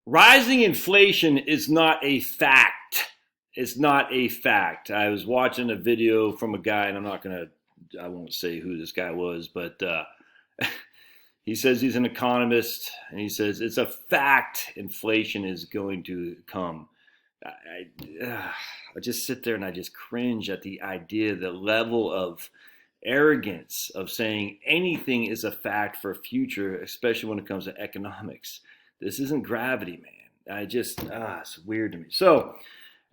Rising inflation is not a fact. It's not a fact. I was watching a video from a guy, and I won't say who this guy was, but he says he's an economist, and he says it's a fact inflation is going to come. I just sit there and I just cringe at the idea, the level of arrogance of saying anything is a fact for future, especially when it comes to economics. This isn't gravity, man. It's weird to me. So,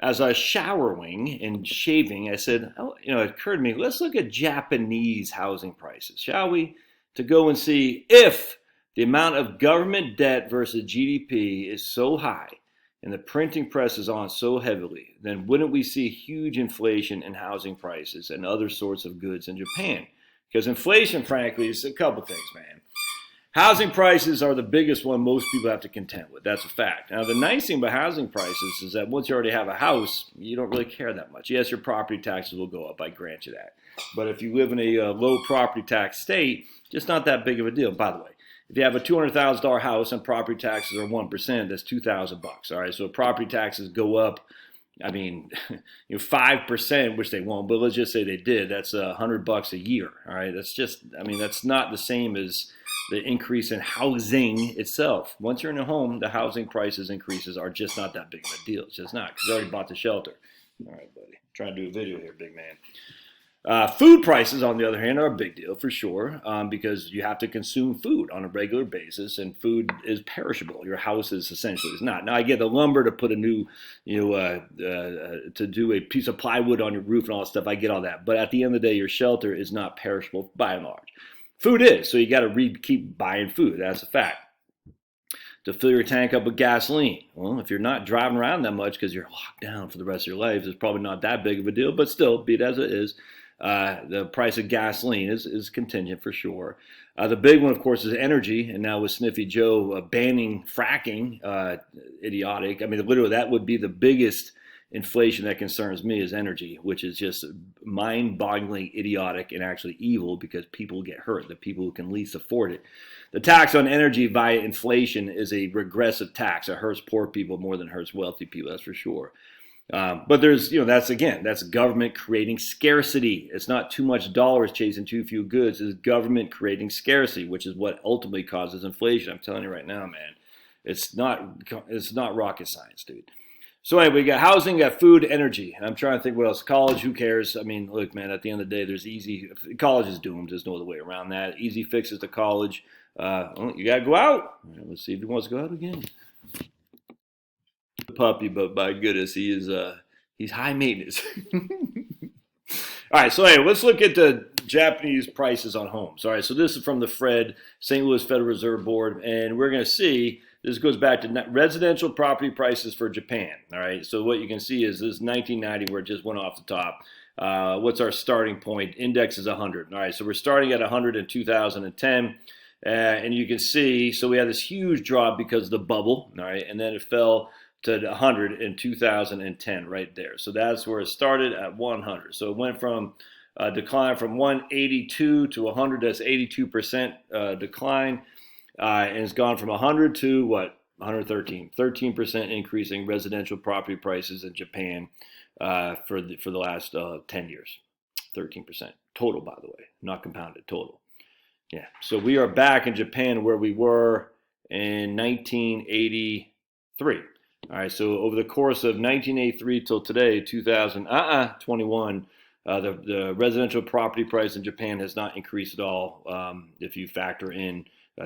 as I was showering and shaving, I said, it occurred to me, let's look at Japanese housing prices, shall we? To go and see if the amount of government debt versus GDP is so high and the printing press is on so heavily, then wouldn't we see huge inflation in housing prices and other sorts of goods in Japan? Because inflation, frankly, is a couple things, man. Housing prices are the biggest one most people have to contend with. That's a fact. Now, the nice thing about housing prices is that once you already have a house, you don't really care that much. Yes, your property taxes will go up. I grant you that. But if you live in a low property tax state, just not that big of a deal. By the way, if you have a $200,000 house and property taxes are 1%, that's $2,000. All right, so if property taxes go up, 5%, which they won't, but let's just say they did. That's $100 a year. All right, that's not the same as the increase in housing itself. Once you're in a home, the housing prices increases are just not that big of a deal. It's just not, because you already bought the shelter. All right, buddy. Trying to do a video here, big man. Food prices, on the other hand, are a big deal for sure, because you have to consume food on a regular basis, and food is perishable. Your house is essentially not. Now, I get the lumber to put a new, to do a piece of plywood on your roof and all that stuff. I get all that, but at the end of the day, your shelter is not perishable by and large. Food is, so you got to keep buying food. That's a fact. To fill your tank up with gasoline. Well, if you're not driving around that much because you're locked down for the rest of your life, it's probably not that big of a deal, but still, be it as it is. The price of gasoline is contingent for sure. The big one, of course, is energy. And now with Sniffy Joe banning fracking, idiotic. Literally, that would be the biggest inflation that concerns me is energy, which is just mind-bogglingly idiotic and actually evil because people get hurt, the people who can least afford it. The tax on energy via inflation is a regressive tax. It hurts poor people more than it hurts wealthy people, that's for sure. But there's, that's government creating scarcity. It's not too much dollars chasing too few goods. It's government creating scarcity, which is what ultimately causes inflation. I'm telling you right now, man. It's not rocket science, dude. So anyway, we got housing, got food, energy. I'm trying to think what else. College, who cares? Look, man, at the end of the day, college is doomed. There's no other way around that. Easy fixes to college. You got to go out. Let's see if he wants to go out again. Puppy, but by goodness, he's high maintenance. All right, so anyway, let's look at the Japanese prices on homes. All right, so this is from the Fed, St. Louis Federal Reserve Board, and we're going to see, this goes back to residential property prices for Japan. All right, so what you can see is this is 1990 where it just went off the top. What's our starting point? Index is 100. All right, so we're starting at 100 in 2010. And you can see, so we had this huge drop because of the bubble, all right, and then it fell to 100 in 2010 right there. So that's where it started at 100. So it went from decline from 182 to 100. That's 82% decline. And it's gone from 100 to what? 113. 13% increasing residential property prices in Japan for the last 10 years. 13% total, by the way, not compounded, total. Yeah. So we are back in Japan where we were in 1983. All right, so over the course of 1983 till today, 2021, the residential property price in Japan has not increased at all if you factor in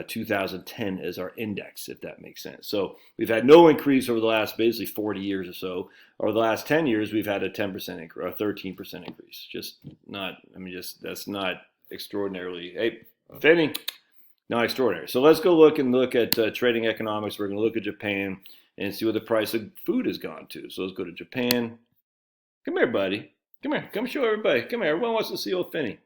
2010 as our index, if that makes sense. So we've had no increase over the last basically 40 years or so. Over the last 10 years, we've had a 10% increase, or 13% increase. That's not extraordinarily, hey, Finney, not extraordinary. So let's go look at trading economics. We're going to look at Japan and see what the price of food has gone to. So let's go to Japan. Come here, buddy. Come here. Come show everybody. Come here. Everyone wants to see old Finney.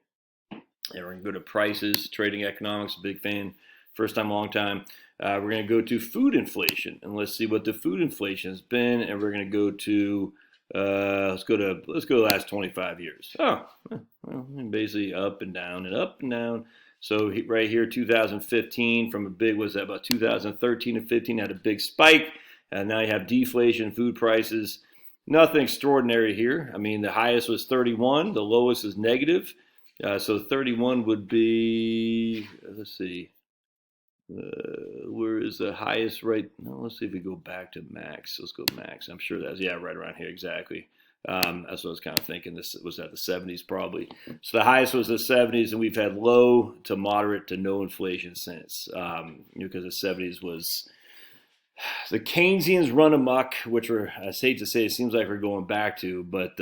And we're going to go to prices, trading economics, big fan, first time, long time. We're going to go to food inflation, and let's see what the food inflation has been. And we're going to go to let's go to the last 25 years. Oh, well, basically up and down and up and down. So right here, 2015 from a big, was that about 2013 and 15 had a big spike. And now you have deflation, food prices. Nothing extraordinary here. I mean, the highest was 31, the lowest is negative. So 31 would be, let's see, where is the highest right? No, let's see if we go back to max. Let's go max. I'm sure that's, yeah, right around here, exactly. That's what I was kind of thinking. This was at the 70s probably. So the highest was the 70s, and we've had low to moderate to no inflation since. Because the 70s was the Keynesians run amok, which I hate to say, it seems like we're going back to, but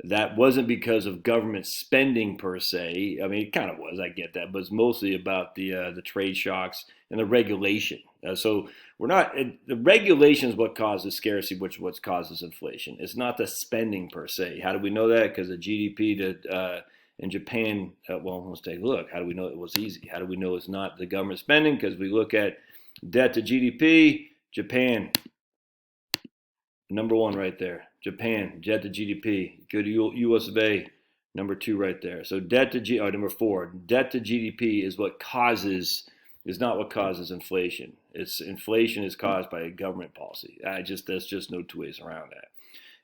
that wasn't because of government spending per se. I mean, it kind of was. I get that, but it's mostly about the trade shocks and the regulation. So we're not. The regulation is what causes scarcity, which is what causes inflation. It's not the spending per se. How do we know that? Because the GDP in Japan. Well, let's take a look. How do we know it was easy? How do we know it's not the government spending? Because we look at debt to GDP. Japan, number one right there. Japan, debt to GDP. Go to US of A, number 2 right there. So number 4, debt to GDP is not what causes inflation. Inflation is caused by a government policy. There's just no two ways around that.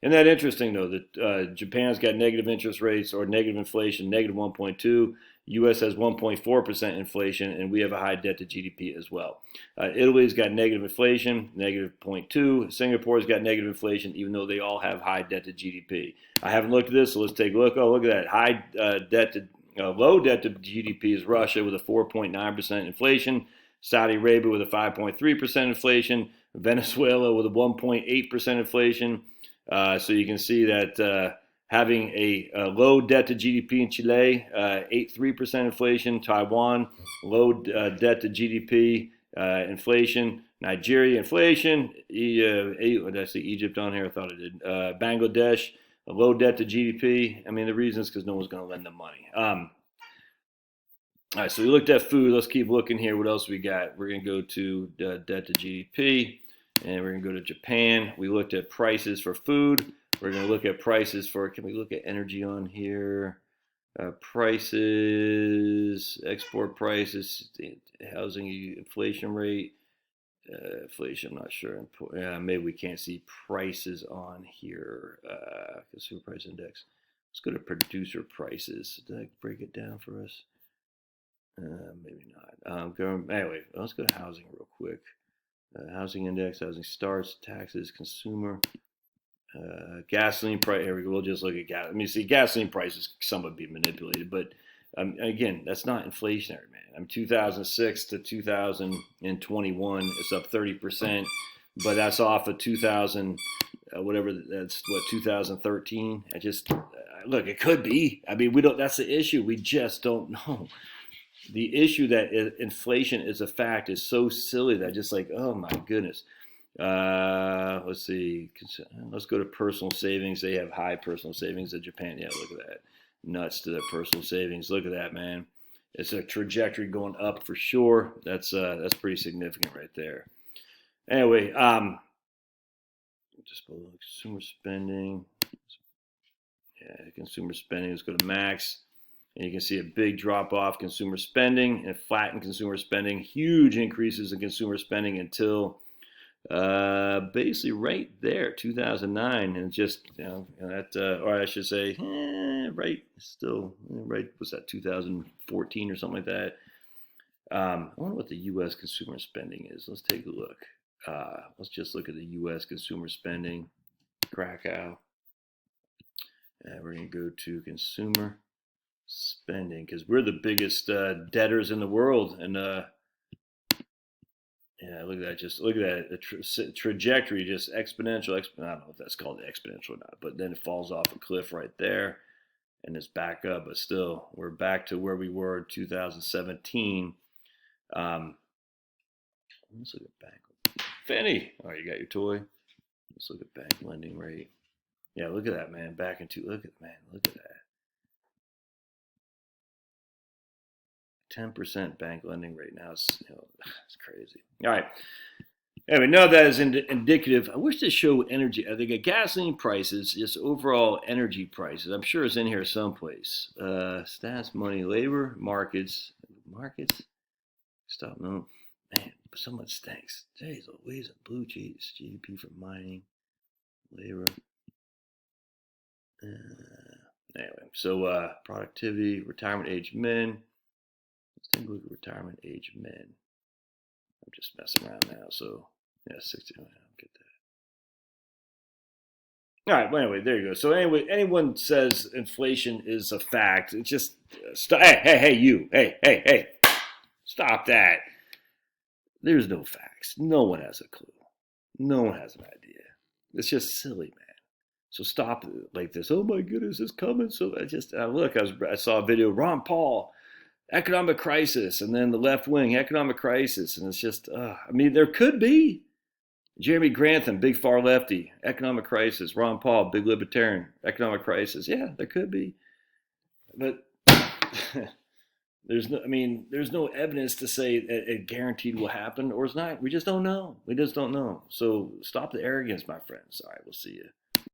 Isn't that interesting though that Japan's got negative interest rates or negative inflation, negative 1.2. U.S. has 1.4% inflation, and we have a high debt to GDP as well. Italy's got negative inflation, negative 0.2. Singapore's got negative inflation, even though they all have high debt to GDP. I haven't looked at this, so let's take a look. Oh, look at that. Low debt to GDP is Russia with a 4.9% inflation, Saudi Arabia with a 5.3% inflation, Venezuela with a 1.8% inflation. So you can see that having a low debt to GDP in Chile, 3% inflation. Taiwan, low debt to GDP inflation. Nigeria, inflation. Did I see Egypt on here? I thought I did. Bangladesh, a low debt to GDP. I mean, the reason is because no one's going to lend them money. All right, so we looked at food. Let's keep looking here. What else we got? We're going to go to debt to GDP, and we're going to go to Japan. We looked at prices for food. We're going to look at prices for, can we look at energy on here? Prices, export prices, housing inflation rate. Inflation, I'm not sure. Maybe we can't see prices on here. Consumer price index. Let's go to producer prices. Did I break it down for us? Maybe not. Anyway, let's go to housing real quick. Housing index, housing starts, taxes, consumer. Gasoline price. Here we go. We'll just look at gas. I mean, see, gasoline prices somewhat be manipulated, but again, that's not inflationary, man. 2006 to 2021, it's up 30%, but that's off of 2000, whatever. That's what 2013. Look, it could be. I mean, we don't. That's the issue. We just don't know. The issue that inflation is a fact is so silly that just like, oh my goodness. Let's see. Let's go to personal savings. They have high personal savings in Japan. Yeah, look at that. Nuts to their personal savings. Look at that, man. It's a trajectory going up for sure. That's pretty significant right there. Anyway, just below consumer spending. Yeah, consumer spending. Let's go to max. And you can see a big drop off consumer spending and flatten consumer spending. Huge increases in consumer spending until basically right there, 2009, and just or I should say, right was that 2014 or something like that. I wonder what the U.S. consumer spending is. Let's take a look. Let's just look at the U.S. consumer spending. Krakow. We're going to go to consumer spending because we're the biggest debtors in the world, and yeah, look at that. Look at that. The trajectory, just exponential. I don't know if that's called exponential or not, but then it falls off a cliff right there, and it's back up. But still, we're back to where we were in 2017. Let's look at bank. Fanny, oh, you got your toy. Let's look at bank lending rate. Yeah, look at that, man. Look at that. 10% bank lending rate now. It's crazy. All right. Anyway, now that is indicative. I wish to show energy. I think at gasoline prices, just overall energy prices. I'm sure it's in here someplace. Stats, money, labor, markets. Stop. No, man. someone stinks. Jeez Louise, blue cheese, GDP for mining, labor. Anyway, so productivity, retirement age men. Let's take a look at retirement age men. I'm just messing around now. So yeah, 60. I don't get that. All right. Well, anyway, there you go. So anyway, anyone says inflation is a fact, it's just hey, you, hey, stop that. There's no facts. No one has a clue. No one has an idea. It's just silly, man. So stop like this. Oh my goodness, it's coming. So I saw a video. Ron Paul, economic crisis, and then the left wing, economic crisis, and it's just. I mean, there could be. Jeremy Grantham, big far lefty, economic crisis. Ron Paul, big libertarian, economic crisis. Yeah, there could be, but there's no evidence to say that it guaranteed will happen or it's not. We just don't know. We just don't know. So stop the arrogance, my friends. All right, we'll see you.